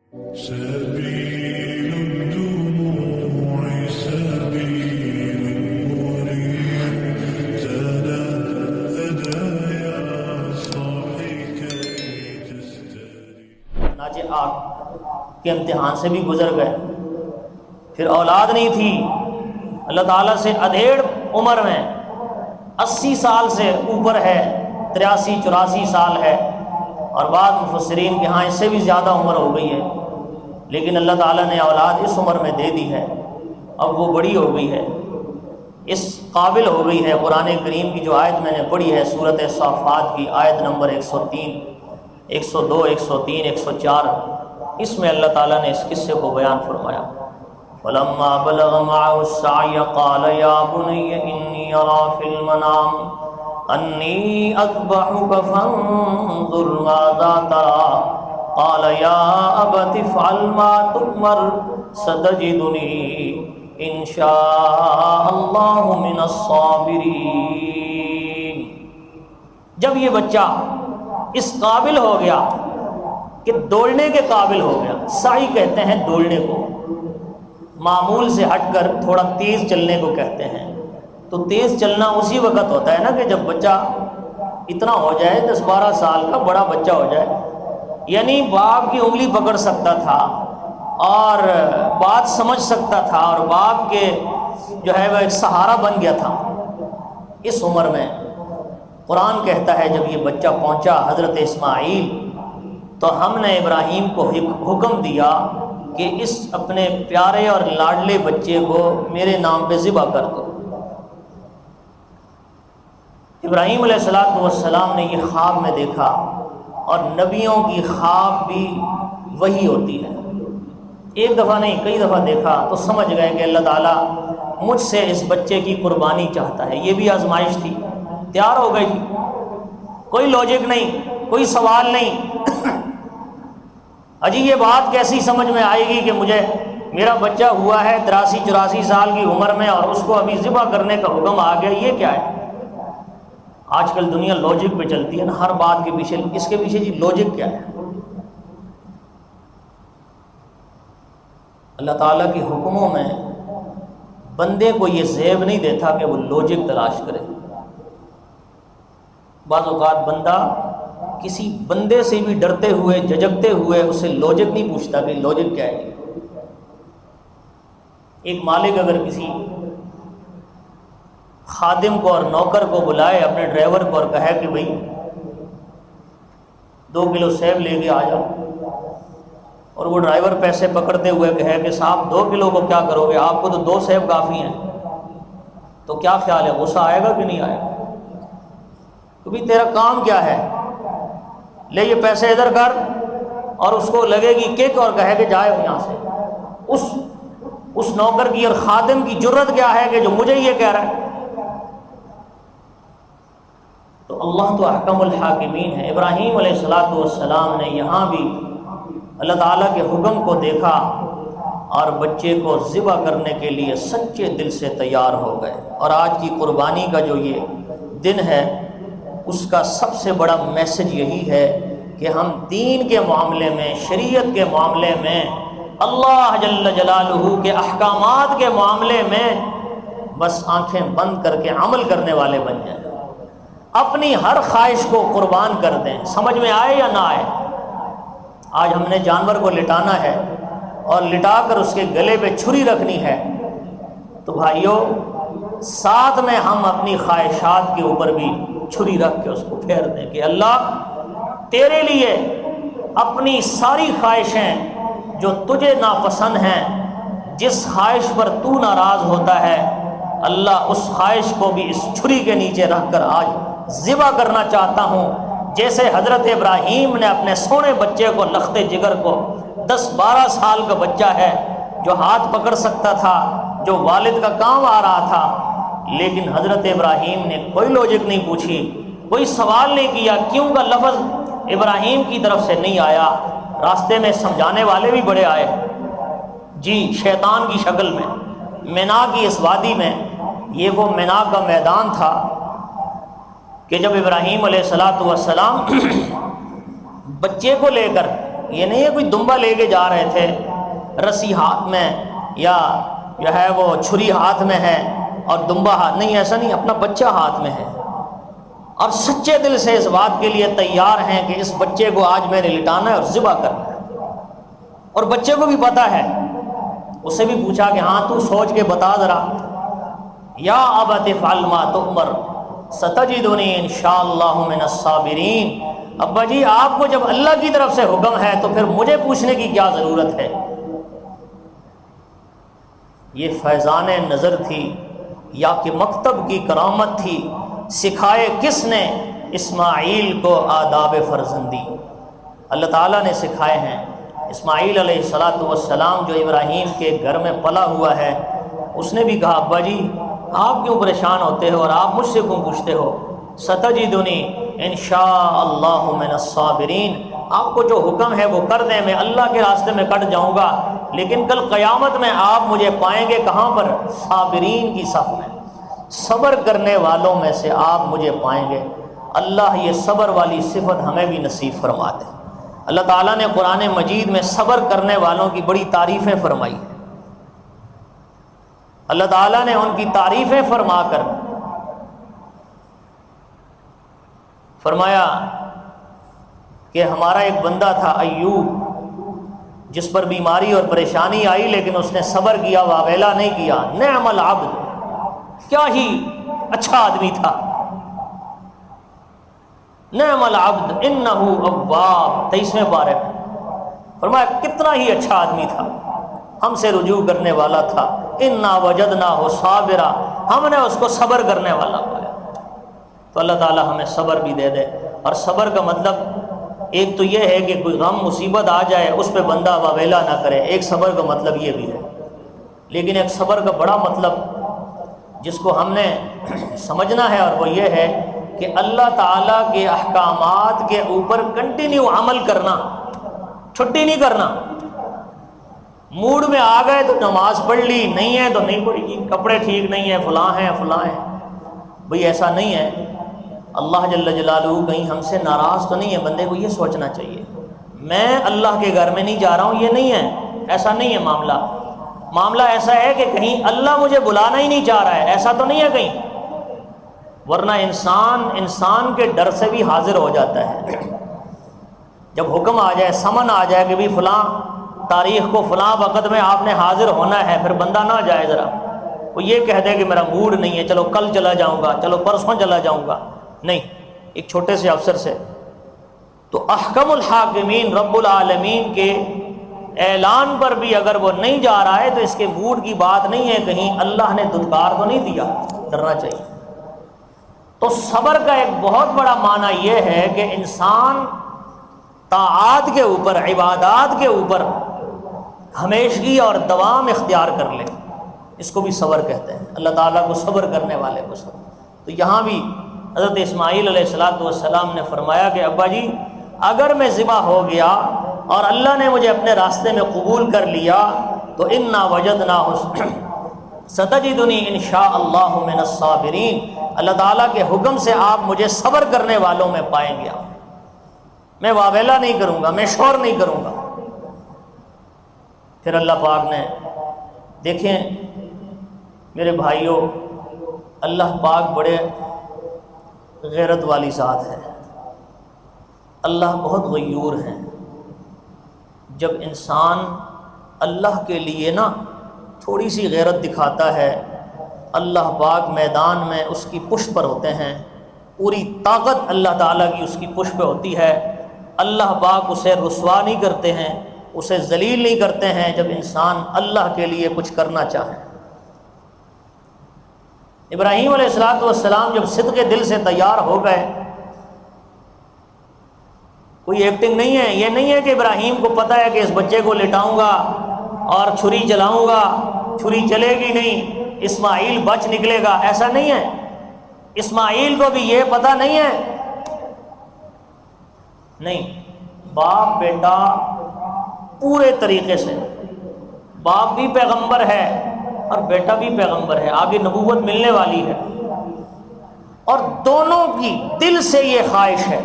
سبيل الدموع سبيل مريح تنهدى يا صاحي كي تستريح. چنانچہ آگ کے امتحان سے بھی گزر گئے، پھر اولاد نہیں تھی، اللہ تعالیٰ سے ادھیڑ عمر میں 80 سال سے اوپر ہے، 83-84 سال ہے، اور بعض مفسرین کے ہاں اس سے بھی زیادہ عمر ہو گئی ہے، لیکن اللہ تعالیٰ نے اولاد اس عمر میں دے دی ہے، اب وہ بڑی ہو گئی ہے، اس قابل ہو گئی ہے۔ قرآن کریم کی جو آیت میں نے پڑھی ہے سورۃ صافات کی آیت نمبر 103، 102، 103، 104، اس میں اللہ تعالیٰ نے اس قصے کو بیان فرمایا۔ فَلَمَّا بَلَغَ مَعَهُ السَّعْيَ قَالَ يَا بُنَيَّ إِنِّي أَرَىٰ فِي الْمَنَامِ أَنِّي أَذْبَحُكَ فَانظُرْ مَاذَا تَرَىٰ قَالَ يَا أَبَتِ افْعَلْ مَا تُؤْمَرُ سَتَجِدُنِي إِن شَاءَ اللَّهُ مِنَ الصَّابِرِينَ۔ جب یہ بچہ اس قابل ہو گیا کہ دوڑنے کے قابل ہو گیا، سعی کہتے ہیں دوڑنے کو، معمول سے ہٹ کر تھوڑا تیز چلنے کو کہتے ہیں، تو تیز چلنا اسی وقت ہوتا ہے نا کہ جب بچہ اتنا ہو جائے، 10-12 سال کا بڑا بچہ ہو جائے، یعنی باپ کی انگلی پکڑ سکتا تھا اور بات سمجھ سکتا تھا اور باپ کے جو ہے وہ ایک سہارا بن گیا تھا۔ اس عمر میں قرآن کہتا ہے جب یہ بچہ پہنچا حضرت اسماعیل، تو ہم نے ابراہیم کو حکم دیا کہ اس اپنے پیارے اور لاڈلے بچے کو میرے نام پہ ذبح کر دو۔ ابراہیم علیہ السلام نے یہ خواب میں دیکھا، اور نبیوں کی خواب بھی وہی ہوتی ہے، ایک دفعہ نہیں کئی دفعہ دیکھا تو سمجھ گئے کہ اللہ تعالیٰ مجھ سے اس بچے کی قربانی چاہتا ہے۔ یہ بھی آزمائش تھی، تیار ہو گئی، کوئی لاجک نہیں، کوئی سوال نہیں۔ اجی یہ بات کیسی سمجھ میں آئے گی کہ مجھے میرا بچہ ہوا ہے 83-84 سال کی عمر میں اور اس کو ابھی ذبح کرنے کا حکم آ گیا، یہ کیا ہے؟ آج کل دنیا لاجک پہ چلتی ہے نا، ہر بات کے پیچھے، اس کے پیچھے جی لاجک کیا ہے؟ اللہ تعالیٰ کے حکموں میں بندے کو یہ زیب نہیں دیتا کہ وہ لاجک تلاش کرے۔ بعض اوقات بندہ کسی بندے سے بھی ڈرتے ہوئے جھجکتے ہوئے اسے لاجک نہیں پوچھتا کہ لاجک کیا ہے۔ ایک مالک اگر کسی خادم کو اور نوکر کو بلائے، اپنے ڈرائیور کو، اور کہے کہ بھئی 2 کلو سیب لے کے آ جاؤ، اور وہ ڈرائیور پیسے پکڑتے ہوئے کہے کہ صاحب 2 کلو کو کیا کرو گے، آپ کو تو 2 سیب کافی ہیں، تو کیا خیال ہے، غصہ آئے گا کہ نہیں آئے گا؟ تو بھی تیرا کام کیا ہے، لے یہ پیسے ادھر کر، اور اس کو لگے گی کک اور کہے کہ جائے یہاں سے۔ اس نوکر کی اور خادم کی جرت کیا ہے کہ جو مجھے یہ کہہ رہا ہے؟ تو اللہ تو احکم الحاکمین ہے۔ ابراہیم علیہ السلام نے یہاں بھی اللہ تعالیٰ کے حکم کو دیکھا اور بچے کو ذبح کرنے کے لیے سچے دل سے تیار ہو گئے۔ اور آج کی قربانی کا جو یہ دن ہے، اس کا سب سے بڑا میسج یہی ہے کہ ہم دین کے معاملے میں، شریعت کے معاملے میں، اللہ جل جلالہ کے احکامات کے معاملے میں بس آنکھیں بند کر کے عمل کرنے والے بن جائیں، اپنی ہر خواہش کو قربان کر دیں، سمجھ میں آئے یا نہ آئے۔ آج ہم نے جانور کو لٹانا ہے اور لٹا کر اس کے گلے پہ چھری رکھنی ہے، تو بھائیو ساتھ میں ہم اپنی خواہشات کے اوپر بھی چھری رکھ کے اس کو پھیر دیں کہ اللہ تیرے لیے اپنی ساری خواہشیں جو تجھے ناپسند ہیں، جس خواہش پر تو ناراض ہوتا ہے، اللہ اس خواہش کو بھی اس چھری کے نیچے رکھ کر آج ذبح کرنا چاہتا ہوں، جیسے حضرت ابراہیم نے اپنے سونے بچے کو، لختے جگر کو، 10-12 سال کا بچہ ہے جو ہاتھ پکڑ سکتا تھا، جو والد کا کام آ رہا تھا، لیکن حضرت ابراہیم نے کوئی لاجک نہیں پوچھی، کوئی سوال نہیں کیا، کیوں کا لفظ ابراہیم کی طرف سے نہیں آیا۔ راستے میں سمجھانے والے بھی بڑے آئے، جی شیطان کی شکل میں، مینا کی اس وادی میں، یہ وہ مینا کا میدان تھا کہ جب ابراہیم علیہ السلام بچے کو لے کر یہ نہیں ہے کوئی دمبا لے کے جا رہے تھے رسی ہاتھ میں یا جو ہے وہ چھری ہاتھ میں ہے اور دمبا ہاتھ، نہیں، ایسا نہیں، اپنا بچہ ہاتھ میں ہے اور سچے دل سے اس بات کے لیے تیار ہیں کہ اس بچے کو آج میں نے لٹانا ہے اور ذبح کرنا ہے، اور بچے کو بھی پتہ ہے۔ اسے بھی پوچھا کہ ہاں تو سوچ کے بتا ذرا، یا ابت افعل ما تؤمر ستجدنی انشاءاللہ من الصابرین، ابا جی آپ کو جب اللہ کی طرف سے حکم ہے تو پھر مجھے پوچھنے کی کیا ضرورت ہے۔ یہ فیضان نظر تھی یا کہ مکتب کی کرامت تھی؟ سکھائے کس نے اسماعیل کو آداب فرزندی؟ اللہ تعالیٰ نے سکھائے ہیں۔ اسماعیل علیہ السلام جو ابراہیم کے گھر میں پلا ہوا ہے، اس نے بھی کہا ابا جی آپ کیوں پریشان ہوتے ہو اور آپ مجھ سے کیوں پوچھتے ہو؟ ستجدنی انشاءاللہ من الصابرین، آپ کو جو حکم ہے وہ کر دیں، میں اللہ کے راستے میں کٹ جاؤں گا، لیکن کل قیامت میں آپ مجھے پائیں گے کہاں پر؟ صابرین کی صف میں، صبر کرنے والوں میں سے آپ مجھے پائیں گے۔ اللہ یہ صبر والی صفت ہمیں بھی نصیب فرما دے۔ اللہ تعالیٰ نے قرآن مجید میں صبر کرنے والوں کی بڑی تعریفیں فرمائی ہیں۔ اللہ تعالیٰ نے ان کی تعریفیں فرما کر فرمایا کہ ہمارا ایک بندہ تھا ایوب، جس پر بیماری اور پریشانی آئی لیکن اس نے صبر کیا، واویلا نہیں کیا۔ نعم العبد، کیا ہی اچھا آدمی تھا۔ نعم العبد انہ اواب، 23ویں پارے میں فرمایا کتنا ہی اچھا آدمی تھا، ہم سے رجوع کرنے والا تھا۔ انا وجدناہ صابرا، ہم نے اس کو صبر کرنے والا پایا۔ تو اللہ تعالی ہمیں صبر بھی دے دے۔ اور صبر کا مطلب ایک تو یہ ہے کہ کوئی غم مصیبت آ جائے اس پہ بندہ واویلا نہ کرے، ایک صبر کا مطلب یہ بھی ہے، لیکن ایک صبر کا بڑا مطلب جس کو ہم نے سمجھنا ہے، اور وہ یہ ہے کہ اللہ تعالیٰ کے احکامات کے اوپر کنٹینیو عمل کرنا، چھٹی نہیں کرنا۔ موڈ میں آ گئے تو نماز پڑھ لی، نہیں ہے تو نہیں پڑھی، کپڑے ٹھیک نہیں ہیں، فلاں ہیں فلاں ہیں، بھئی ایسا نہیں ہے۔ اللہ جل جلالہ کہیں ہم سے ناراض تو نہیں ہے؟ بندے کو یہ سوچنا چاہیے میں اللہ کے گھر میں نہیں جا رہا ہوں، یہ نہیں ہے، ایسا نہیں ہے معاملہ ایسا ہے کہ کہیں اللہ مجھے بلانا ہی نہیں چاہ رہا ہے، ایسا تو نہیں ہے کہیں، ورنہ انسان کے ڈر سے بھی حاضر ہو جاتا ہے۔ جب حکم آ جائے، سمن آ جائے کہ بھی فلاں تاریخ کو فلاں وقت میں آپ نے حاضر ہونا ہے، پھر بندہ نہ جائے، ذرا وہ یہ کہہ دے کہ میرا موڈ نہیں ہے، چلو کل چلا جاؤں گا، چلو پرسوں چلا جاؤں گا، نہیں، ایک چھوٹے سے افسر سے۔ تو احکم الحاکمین رب العالمین کے اعلان پر بھی اگر وہ نہیں جا رہا ہے تو اس کے موڈ کی بات نہیں ہے، کہیں اللہ نے دھتکار تو نہیں دیا، ڈرنا چاہیے۔ تو صبر کا ایک بہت بڑا معنی یہ ہے کہ انسان طاعات کے اوپر، عبادات کے اوپر ہمیشگی اور دوام اختیار کر لے، اس کو بھی صبر کہتے ہیں۔ اللہ تعالیٰ کو صبر کرنے والے کو صبر۔ تو یہاں بھی حضرت اسماعیل علیہ السلام نے فرمایا کہ ابا جی اگر میں ذبح ہو گیا اور اللہ نے مجھے اپنے راستے میں قبول کر لیا تو انا وجدناہ ستجدنی انشاءاللہ من الصابرین، اللہ تعالیٰ کے حکم سے آپ مجھے صبر کرنے والوں میں پائیں گے، میں واویلا نہیں کروں گا، میں شور نہیں کروں گا۔ پھر اللہ پاک نے، دیکھیں میرے بھائیوں، اللہ پاک بڑے غیرت والی ذات ہے، اللہ بہت غیور ہیں۔ جب انسان اللہ کے لیے نا تھوڑی سی غیرت دکھاتا ہے، اللہ پاک میدان میں اس کی پشت پر ہوتے ہیں، پوری طاقت اللہ تعالیٰ کی اس کی پشت پہ ہوتی ہے، اللہ پاک اسے رسوا نہیں کرتے ہیں، اسے ذلیل نہیں کرتے ہیں جب انسان اللہ کے لیے کچھ کرنا چاہے۔ ابراہیم علیہ السلام جب صدق دل سے تیار ہو گئے، کوئی ایکٹنگ نہیں ہے، یہ نہیں ہے کہ ابراہیم کو پتہ ہے کہ اس بچے کو لٹاؤں گا اور چھری چلاؤں گا، چھری چلے گی نہیں، اسماعیل بچ نکلے گا، ایسا نہیں ہے۔ اسماعیل کو بھی یہ پتہ نہیں ہے، نہیں، باپ بیٹا پورے طریقے سے، باپ بھی پیغمبر ہے اور بیٹا بھی پیغمبر ہے، آگے نبوت ملنے والی ہے، اور دونوں کی دل سے یہ خواہش ہے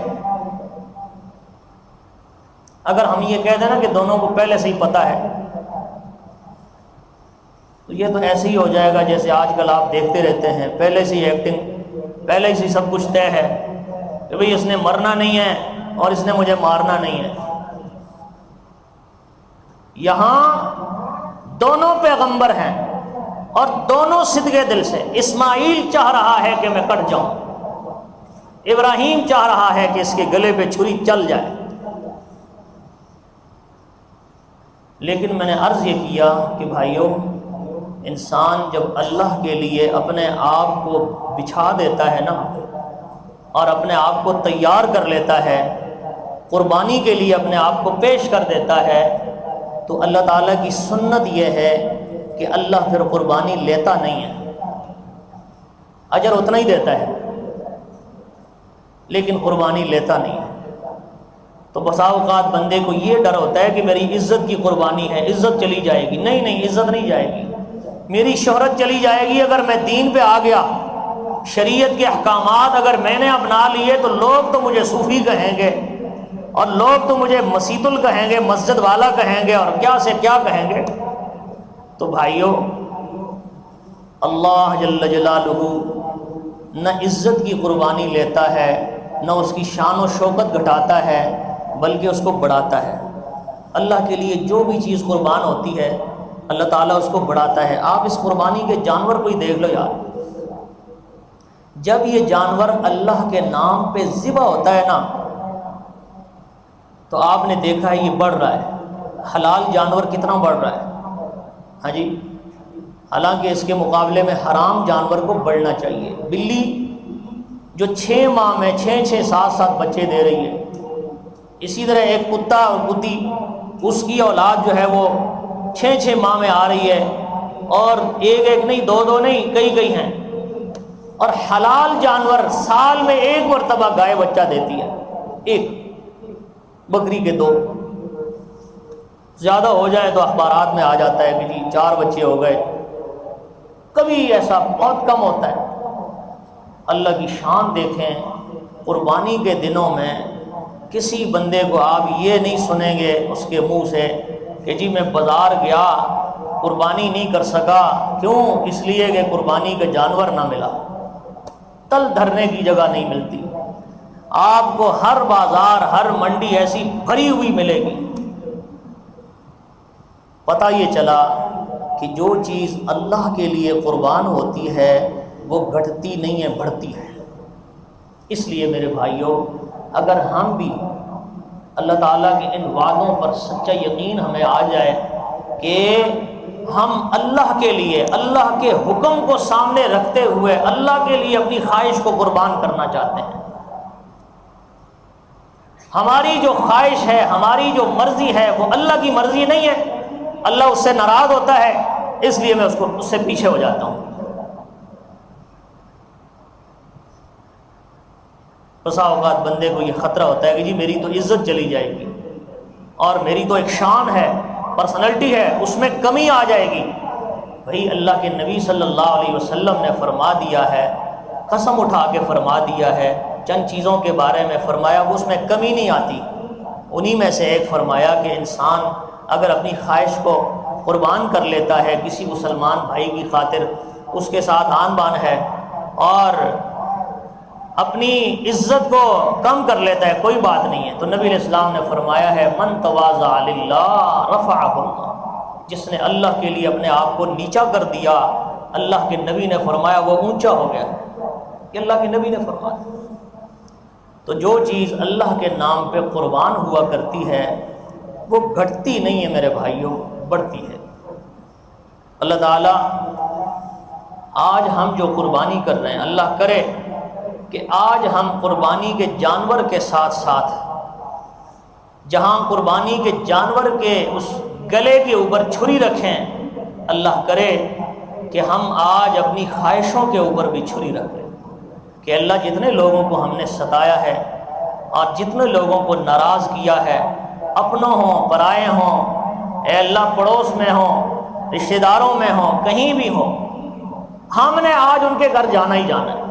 اگر ہم یہ کہہ دیں نا کہ دونوں کو پہلے سے ہی پتہ ہے، تو یہ تو ایسے ہی ہو جائے گا جیسے آج کل آپ دیکھتے رہتے ہیں، پہلے سے ہی ایکٹنگ، پہلے سے ہی سب کچھ طے ہے کہ بھئی اس نے مرنا نہیں ہے اور اس نے مجھے مارنا نہیں ہے۔ یہاں دونوں پیغمبر ہیں اور دونوں صدقے دل سے، اسماعیل چاہ رہا ہے کہ میں کٹ جاؤں، ابراہیم چاہ رہا ہے کہ اس کے گلے پہ چھری چل جائے۔ لیکن میں نے عرض یہ کیا کہ بھائیو، انسان جب اللہ کے لیے اپنے آپ کو بچھا دیتا ہے نا اور اپنے آپ کو تیار کر لیتا ہے، قربانی کے لیے اپنے آپ کو پیش کر دیتا ہے، تو اللہ تعالیٰ کی سنت یہ ہے کہ اللہ پھر قربانی لیتا نہیں ہے، اجر اتنا ہی دیتا ہے لیکن قربانی لیتا نہیں ہے۔ تو بسا اوقات بندے کو یہ ڈر ہوتا ہے کہ میری عزت کی قربانی ہے، عزت چلی جائے گی۔ نہیں نہیں، عزت نہیں جائے گی، میری شہرت چلی جائے گی اگر میں دین پہ آ گیا، شریعت کے احکامات اگر میں نے اپنا لیے تو لوگ تو مجھے صوفی کہیں گے اور لوگ تو مجھے مسیت ال کہیں گے، مسجد والا کہیں گے، اور کیا سے کیا کہیں گے۔ تو بھائیو، اللہ جل جلالہ نہ عزت کی قربانی لیتا ہے، نہ اس کی شان و شوکت گھٹاتا ہے، بلکہ اس کو بڑھاتا ہے۔ اللہ کے لیے جو بھی چیز قربان ہوتی ہے اللہ تعالیٰ اس کو بڑھاتا ہے۔ آپ اس قربانی کے جانور کو ہی دیکھ لو یار، جب یہ جانور اللہ کے نام پہ ذبح ہوتا ہے نا تو آپ نے دیکھا ہے یہ بڑھ رہا ہے، حلال جانور کتنا بڑھ رہا ہے، ہاں جی، حالانکہ اس کے مقابلے میں حرام جانور کو بڑھنا چاہیے۔ بلی جو 6 ماہ میں 6 7 بچے دے رہی ہے، اسی طرح ایک کتا اور کتی، اس کی اولاد جو ہے وہ 6 ماہ میں آ رہی ہے، اور ایک نہیں، 2 نہیں، کئی ہیں۔ اور حلال جانور سال میں 1 مرتبہ گائے بچہ دیتی ہے، 1 بکری کے 2، زیادہ ہو جائے تو اخبارات میں آ جاتا ہے کہ جی 4 بچے ہو گئے، کبھی ایسا بہت کم ہوتا ہے۔ اللہ کی شان دیکھیں، قربانی کے دنوں میں کسی بندے کو آپ یہ نہیں سنیں گے اس کے منہ سے کہ جی میں بازار گیا قربانی نہیں کر سکا، کیوں؟ اس لیے کہ قربانی کا جانور نہ ملا، تل دھرنے کی جگہ نہیں ملتی۔ آپ کو ہر بازار، ہر منڈی ایسی بھری ہوئی ملے گی۔ پتہ یہ چلا کہ جو چیز اللہ کے لیے قربان ہوتی ہے وہ گھٹتی نہیں ہے، بڑھتی ہے۔ اس لیے میرے بھائیوں، اگر ہم بھی اللہ تعالیٰ کے ان وعدوں پر سچا یقین ہمیں آ جائے کہ ہم اللہ کے لیے، اللہ کے حکم کو سامنے رکھتے ہوئے اللہ کے لیے اپنی خواہش کو قربان کرنا چاہتے ہیں، ہماری جو خواہش ہے، ہماری جو مرضی ہے وہ اللہ کی مرضی نہیں ہے، اللہ اس سے ناراض ہوتا ہے، اس لیے میں اس سے پیچھے ہو جاتا ہوں۔ بسا اوقات بندے کو یہ خطرہ ہوتا ہے کہ جی میری تو عزت چلی جائے گی اور میری تو ایک شان ہے، پرسنالٹی ہے، اس میں کمی آ جائے گی۔ بھئی اللہ کے نبی صلی اللہ علیہ وسلم نے فرما دیا ہے، قسم اٹھا کے فرما دیا ہے، چند چیزوں کے بارے میں فرمایا وہ اس میں کمی نہیں آتی۔ انہی میں سے ایک فرمایا کہ انسان اگر اپنی خواہش کو قربان کر لیتا ہے کسی مسلمان بھائی کی خاطر، اس کے ساتھ آن بان ہے اور اپنی عزت کو کم کر لیتا ہے، کوئی بات نہیں ہے، تو نبی علیہ السلام نے فرمایا ہے من تواضع للہ رفعہ اللہ، جس نے اللہ کے لیے اپنے آپ کو نیچا کر دیا، اللہ کے نبی نے فرمایا وہ اونچا ہو گیا، کہ اللہ کے نبی نے فرمایا۔ تو جو چیز اللہ کے نام پہ قربان ہوا کرتی ہے وہ گھٹتی نہیں ہے میرے بھائیوں، بڑھتی ہے۔ اللہ تعالیٰ آج ہم جو قربانی کر رہے ہیں، اللہ کرے کہ آج ہم قربانی کے جانور کے ساتھ ساتھ، جہاں قربانی کے جانور کے اس گلے کے اوپر چھری رکھیں، اللہ کرے کہ ہم آج اپنی خواہشوں کے اوپر بھی چھری رکھیں، کہ اللہ جتنے لوگوں کو ہم نے ستایا ہے اور جتنے لوگوں کو ناراض کیا ہے، اپنوں ہوں پرائے ہوں، اے اللہ پڑوس میں ہوں، رشتہ داروں میں ہوں، کہیں بھی ہوں، ہم نے آج ان کے گھر جانا ہی جانا ہے۔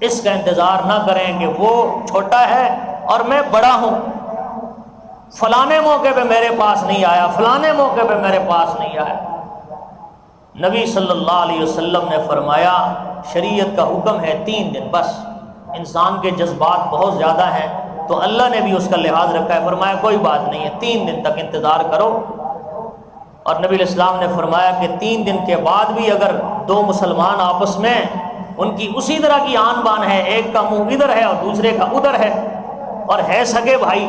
اس کا انتظار نہ کریں کہ وہ چھوٹا ہے اور میں بڑا ہوں، فلانے موقع پہ میرے پاس نہیں آیا، فلانے موقع پہ میرے پاس نہیں آیا۔ نبی صلی اللہ علیہ وسلم نے فرمایا شریعت کا حکم ہے 3 دن بس، انسان کے جذبات بہت زیادہ ہیں تو اللہ نے بھی اس کا لحاظ رکھا ہے، فرمایا کوئی بات نہیں ہے 3 دن تک انتظار کرو۔ اور نبی علیہ السلام نے فرمایا کہ 3 دن کے بعد بھی اگر 2 مسلمان آپس میں ان کی اسی طرح کی آن بان ہے، ایک کا منہ ادھر ہے اور دوسرے کا ادھر ہے، اور ہے سگے بھائی،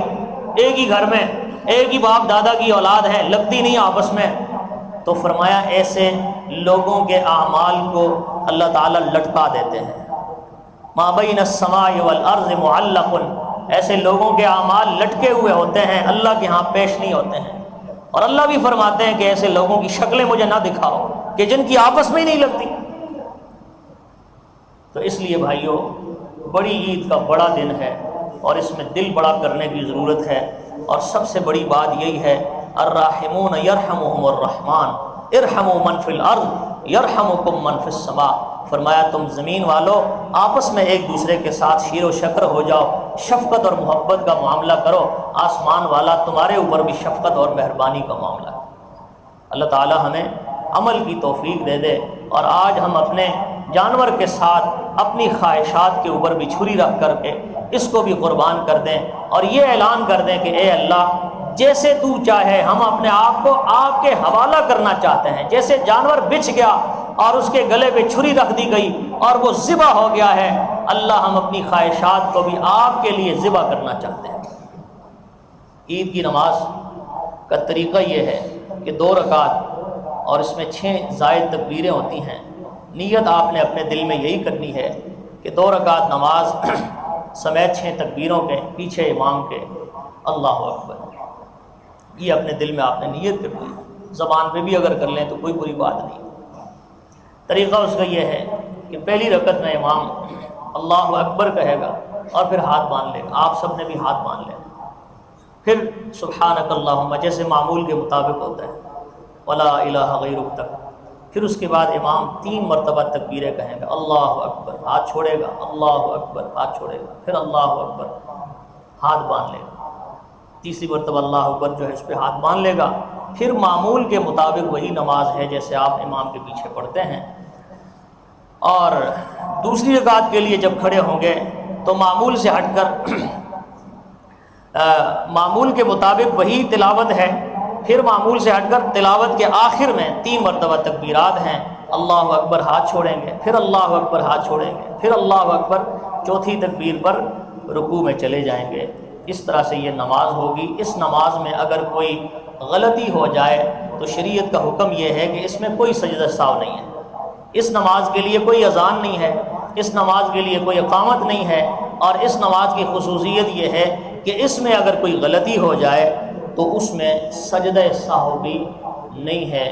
ایک ہی گھر میں ایک ہی باپ دادا کی اولاد ہے، لگتی نہیں آپس میں، تو فرمایا ایسے لوگوں کے اعمال کو اللہ تعالیٰ لٹکا دیتے ہیں۔ ما بین السماء والارض معلق، ایسے لوگوں کے اعمال لٹکے ہوئے ہوتے ہیں، اللہ کے ہاں پیش نہیں ہوتے ہیں۔ اور اللہ بھی فرماتے ہیں کہ ایسے لوگوں کی شکلیں مجھے نہ دکھاؤ کہ جن کی آپس میں ہی نہیں لگتی۔ تو اس لیے بھائیوں، بڑی عید کا بڑا دن ہے اور اس میں دل بڑا کرنے کی ضرورت ہے، اور سب سے بڑی بات یہی ہے الراحمون یرحمہم الرحمن ارحموا من فی الارض یرحمکم من فی السماء۔ فرمایا تم زمین والو آپس میں ایک دوسرے کے ساتھ شیر و شکر ہو جاؤ، شفقت اور محبت کا معاملہ کرو، آسمان والا تمہارے اوپر بھی شفقت اور مہربانی کا معاملہ ہے۔ اللہ تعالی ہمیں عمل کی توفیق دے دے، اور آج ہم اپنے جانور کے ساتھ اپنی خواہشات کے اوپر بھی چھری رکھ کر کے اس کو بھی قربان کر دیں، اور یہ اعلان کر دیں کہ اے اللہ جیسے تو چاہے ہم اپنے آپ کو آپ کے حوالہ کرنا چاہتے ہیں۔ جیسے جانور بچھ گیا اور اس کے گلے پہ چھری رکھ دی گئی اور وہ ذبح ہو گیا ہے، اللہ ہم اپنی خواہشات کو بھی آپ کے لیے ذبح کرنا چاہتے ہیں۔ عید کی نماز کا طریقہ یہ ہے کہ 2 رکعت اور اس میں 6 زائد تکبیریں ہوتی ہیں۔ نیت آپ نے اپنے دل میں یہی کرنی ہے کہ 2 رکعت نماز سمیت 6 تکبیروں کے پیچھے امام کے اللہ اکبر، یہ اپنے دل میں آپ نے نیت کرنی ہے۔ زبان پہ بھی اگر کر لیں تو کوئی بری بات نہیں۔ طریقہ اس کا یہ ہے کہ پہلی رکعت میں امام اللہ اکبر کہے گا اور پھر ہاتھ باندھ لے گا، آپ سب نے بھی ہاتھ باندھ لے گا، پھر سبحانک اللہم جیسے معمول کے مطابق ہوتا ہے ولا الہ غیرک تک، پھر اس کے بعد امام 3 مرتبہ تکبیریں کہیں گا، اللہ اکبر، ہاتھ چھوڑے گا، اللہ اکبر، ہاتھ چھوڑے گا، پھر اللہ اکبر، ہاتھ باندھ لے گا، تیسری مرتبہ اللہ اکبر جو ہے اس پہ ہاتھ باندھ لے گا، پھر معمول کے مطابق وہی نماز ہے جیسے آپ امام کے پیچھے پڑھتے ہیں۔ اور دوسری رکعت کے لیے جب کھڑے ہوں گے تو معمول سے ہٹ کر معمول کے مطابق وہی تلاوت ہے، پھر معمول سے ہٹ کر تلاوت کے آخر میں 3 مرتبہ تکبیرات ہیں، اللہ اکبر ہاتھ چھوڑیں گے، پھر اللہ اکبر ہاتھ چھوڑیں گے، پھر اللہ اکبر، چوتھی تکبیر پر رکوع میں چلے جائیں گے۔ اس طرح سے یہ نماز ہوگی۔ اس نماز میں اگر کوئی غلطی ہو جائے تو شریعت کا حکم یہ ہے کہ اس میں کوئی سجدہ سہو نہیں ہے، اس نماز کے لیے کوئی اذان نہیں ہے، اس نماز کے لیے کوئی اقامت نہیں ہے، اور اس نماز کی خصوصیت یہ ہے کہ اس میں اگر کوئی غلطی ہو جائے تو اس میں سجدہ سہو بھی نہیں ہے۔